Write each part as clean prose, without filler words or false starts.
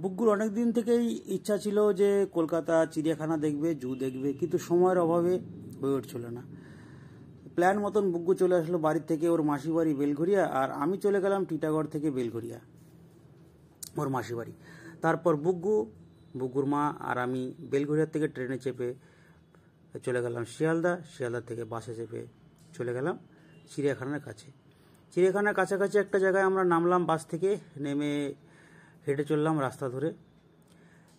বুকগুর অনেক দিন থেকেই ইচ্ছা ছিল যে কলকাতা চিড়িয়াখানা দেখবে, জু দেখবে, কিন্তু সময়ের অভাবে হয়ে উঠছিল না। প্ল্যান মতন বুকগু চলে আসলো বাড়ির থেকে, ওর মাসি বাড়ি বেলঘরিয়া, আর আমি চলে গেলাম টিটাগড় থেকে বেলঘরিয়া, ওর মাসি বাড়ি। তারপর বুকগুর মা আর আমি বেলঘরিয়া থেকে ট্রেনে চেপে চলে গেলাম শিয়ালদা, শিয়ালদা থেকে বাসে চেপে চলে গেলাম চিড়িয়াখানার কাছে। চিড়িয়াখানার কাছাকাছি একটা জায়গায় আমরা নামলাম, বাস থেকে নেমে হেঁটে চললাম রাস্তা ধরে।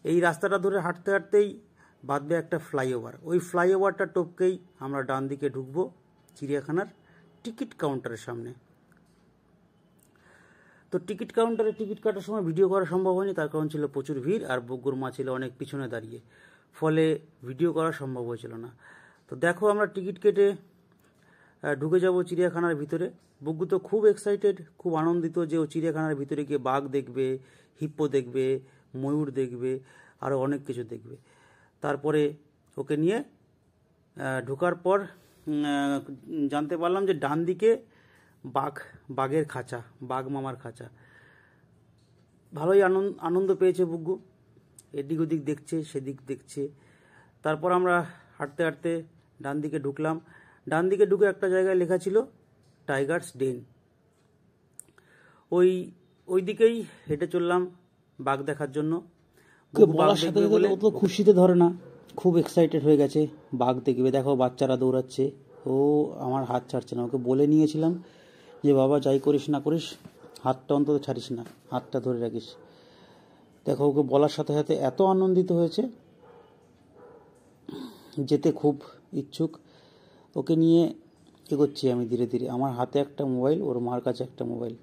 এই রাস্তাটা ধরে হাঁটতে হাঁটতেই বাঁধবে একটা ফ্লাইওভার। ওই ফ্লাইওভারটা টপকেই আমরা ডান দিকে ঢুকবো চিড়িয়াখানার টিকিট কাউন্টারের সামনে। তো টিকিট কাউন্টারে টিকিট কাটার সময় ভিডিও করা সম্ভব হয়নি, তার কারণ ছিল প্রচুর ভিড়, আর বুকগুর মা ছিল অনেক পিছনে দাঁড়িয়ে, ফলে ভিডিও করা সম্ভব হয়েছিল না। তো দেখো আমরা টিকিট কেটে ঢুকে যাব চিড়িয়াখানার ভিতরে। বুকগু তো খুব এক্সাইটেড, খুব আনন্দিত যে ও চিড়িয়াখানার ভিতরে গিয়ে বাঘ দেখবে, হিপ্পো দেখবে, ময়ূর দেখবে, আরও অনেক কিছু দেখবে। তারপরে ওকে নিয়ে ঢোকার পর জানতে পারলাম যে ডান দিকে বাঘের খাঁচা, বাঘ মামার খাঁচা। ভালোই আনন্দ পেয়েছে বুকগু, এদিক ওদিক দেখছে, সেদিক দেখছে। তারপর আমরা হাঁটতে হাঁটতে ডান দিকে ঢুকলাম। ডান দিকে ঢুকে একটা জায়গায় লেখা ছিল টাইগার্স ডেন। ওই দিকেই হেঁটে চললাম বাঘ দেখার জন্য। খুশিতে ধরে না, খুব এক্সাইটেড হয়ে গেছে, বাঘ দেখবে। দেখো বাচ্চারা দৌড়াচ্ছে, ও আমার হাত ছাড়ছে না। ওকে বলে নিয়েছিলাম যে বাবা যাই করিস না করিস হাতটা অন্তত ছাড়িস না, হাতটা ধরে রাখিস। দেখো ওকে বলার সাথে সাথে এত আনন্দিত হয়েছে, যেতে খুব ইচ্ছুক। ওকে নিয়ে এগোচ্ছি আমি ধীরে ধীরে। আমার হাতে একটা মোবাইল, ওর মার কাছে একটা মোবাইল।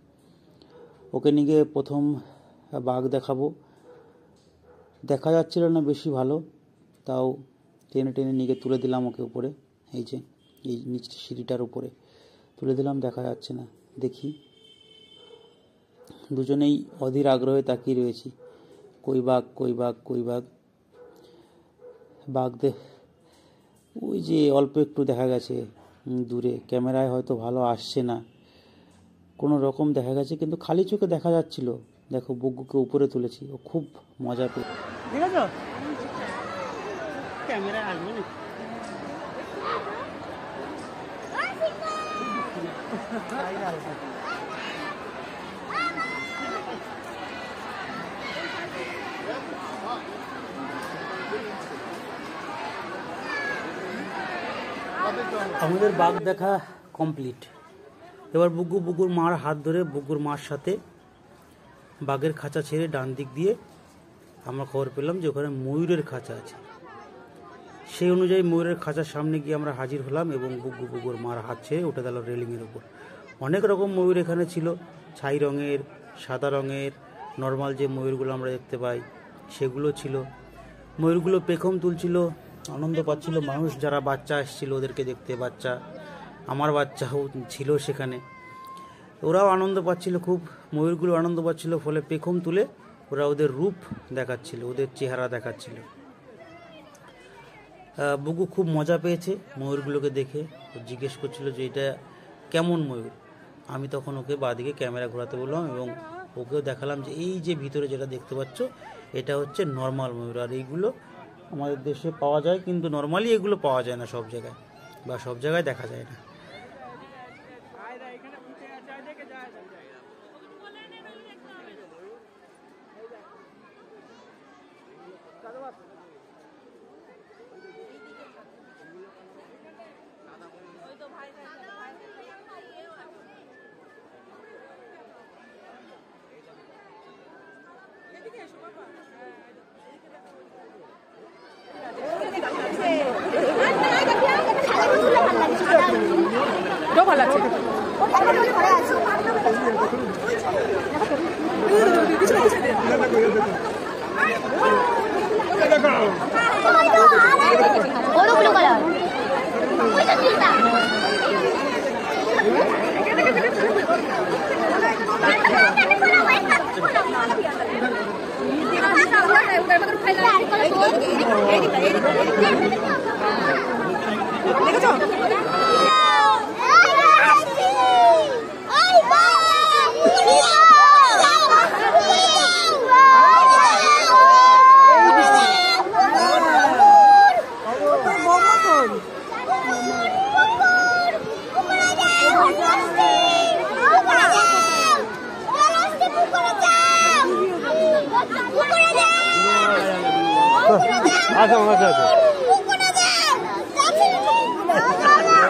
ওকে নিয়ে গিয়ে প্রথম বাঘ দেখাবো। দেখা যাচ্ছিল না বেশি ভালো, তাও টেনে টেনে নিয়ে গিয়ে তুলে দিলাম ওকে উপরে। এই যে এই নিচে সিঁড়িটার উপরে তুলে দিলাম, দেখা যাচ্ছে না। দেখি, দুজনেই অধীর আগ্রহে তাকিয়ে রয়েছি, কই বাঘ, কই বাঘ, কই বাঘ। বাঘ ওই যে অল্প একটু দেখা গেছে দূরে, ক্যামেরায় হয়তো ভালো আসছে না, কোনো রকম দেখা গেছে, কিন্তু খালি চোখে দেখা যাচ্ছিল। দেখো বুকগুকে উপরে তুলেছি, ও খুব মজা পেয়ে। ঠিক আছে, ক্যামেরায় আসবে না। আমাদের বাঘ দেখা কমপ্লিট। এবার বুকুর মার হাত ধরে বুকুর মার সাথে বাঘের খাঁচা ছেড়ে ডান দিক দিয়ে আমরা খবর পেলাম যে ওখানে ময়ূরের খাঁচা আছে। সেই অনুযায়ী ময়ূরের খাঁচার সামনে গিয়ে আমরা হাজির হলাম এবং বুকুর মার হাত ছেড়ে উঠে গেল রেলিংয়ের ওপর। অনেক রকম ময়ূর এখানে ছিল, ছাই রঙের, সাদা রঙের, নর্মাল যে ময়ূরগুলো আমরা দেখতে পাই সেগুলো ছিল। ময়ূরগুলো পেখম তুলছিল, আনন্দ পাচ্ছিল মানুষ যারা বাচ্চা এসেছিল ওদেরকে দেখতে। আমার বাচ্চাও ছিল সেখানে, ওরাও আনন্দ পাচ্ছিল খুব, ময়ূরগুলো আনন্দ পাচ্ছিল, ফলে পেখম তুলে ওরা ওদের রূপ দেখাচ্ছিল, ওদের চেহারা দেখাচ্ছিল। বুকু খুব মজা পেয়েছে ময়ূরগুলোকে দেখে। ও জিজ্ঞেস করছিল যে এটা কেমন ময়ূর। আমি তখন ওকে বাঁদিকে ক্যামেরা ঘোরাতে বললাম এবং ওকেও দেখালাম যে এই যে ভিতরে যেটা দেখতে পাচ্ছ এটা হচ্ছে নর্মাল ময়ূর, আর এইগুলো আমাদের দেশে পাওয়া যায়, কিন্তু নর্মালি এগুলো পাওয়া যায় না সব জায়গায়, বা সব জায়গায় দেখা যায় না।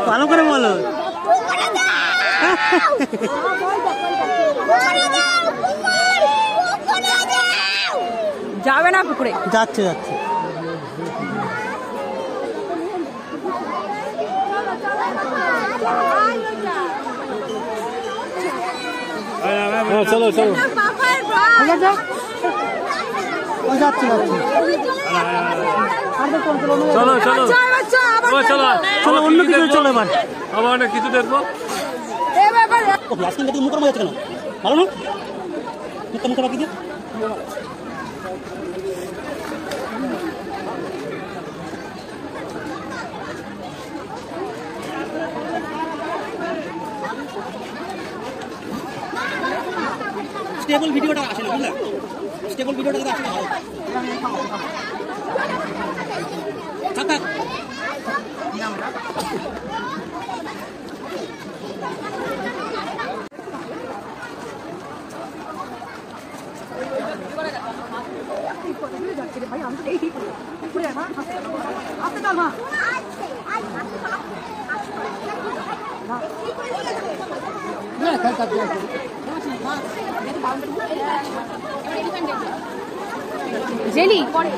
ভালো করে বলো। যাবে না পুকুরে? যাচ্ছে যাচ্ছে। চলো চলো যাচ্ছে যাচ্ছে। চলো চলো চলো চলো অন্য কিছু চলো এবার। আবার অনেক কিছু দেখবো। আইসক্রিম মুখের মধ্যে কেন ভালো না? মুখে মুখে বাকি দিয়ে স্টেবল ভিডিওটা আসে না, বুঝলে? স্টেবল ভিডিওটা আসে না। থাক থাক। জেলি পরে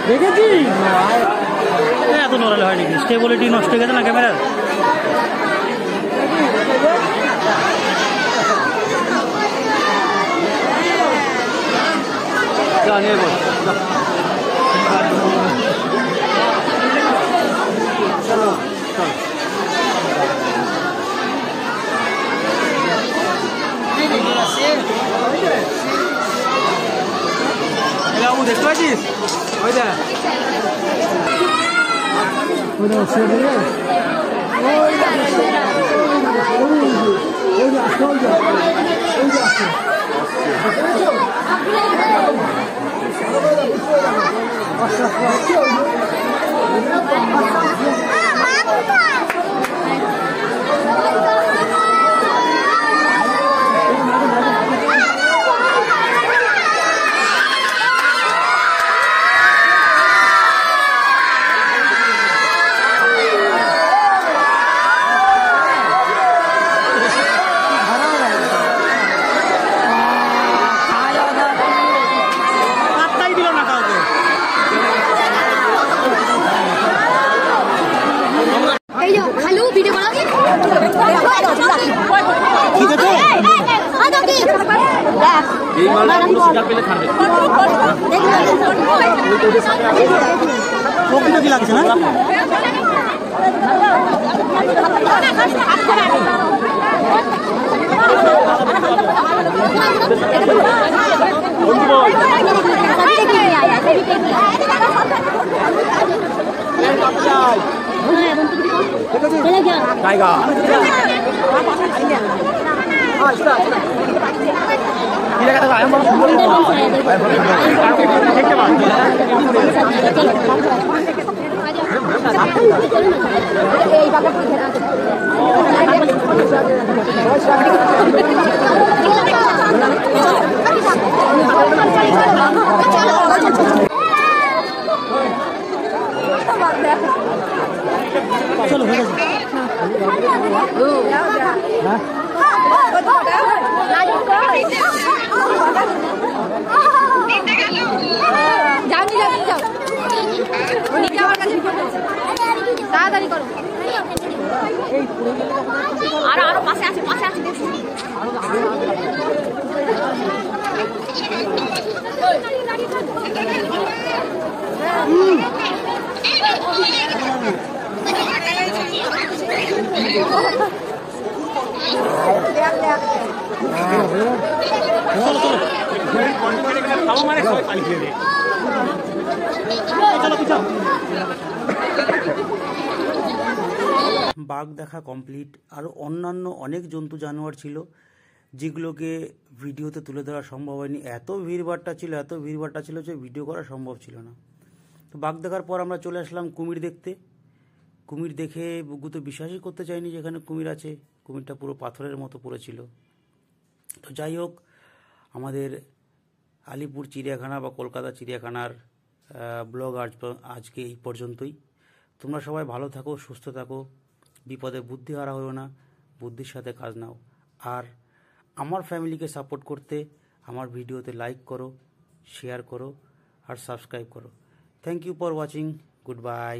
দেখেছি এত নড়ালে হয় নাকি? স্টেবিলিটি নষ্ট হয়ে গেছে না ক্যামেরার। দেখতে পাচ্ছিস ওইটা এই মালটা পুরো শিকার পেলে খাবে। প্রকৃত কি লাগছে না? চলো হয়ে গেছে। তাড়াতাড়ি করো। আরো পাশে আছে দেখছি। বাঘ দেখা কমপ্লিট। আরও অন্যান্য অনেক জন্তু জানোয়ার ছিল যেগুলোকে ভিডিওতে তুলে ধরা সম্ভব হয়নি। এত ভিড়ভাট্টা ছিল যে ভিডিও করা সম্ভব ছিল না। তো বাঘ দেখার পর আমরা চলে আসলাম কুমির দেখতে। কুমির দেখে বুগু তো বিশ্বাসই করতে চাইনি যে এখানে কুমির আছে। কুমিরটা পুরো পাথরের মতো পড়েছিল। তো যাই হোক, আমাদের আলিপুর চিড়িয়াখানা বা কলকাতা চিড়িয়াখানার ব্লগ আজকে এই পর্যন্তই। তোমরা সবাই ভালো থাকো, সুস্থ থাকো, বিপদে বুদ্ধি হারা হয়েও না, বুদ্ধির সাথে কাজ নাও। আর আমার ফ্যামিলিকে সাপোর্ট করতে আমার ভিডিওতে লাইক করো, শেয়ার করো আর সাবস্ক্রাইব করো। Thank you for watching. Good by.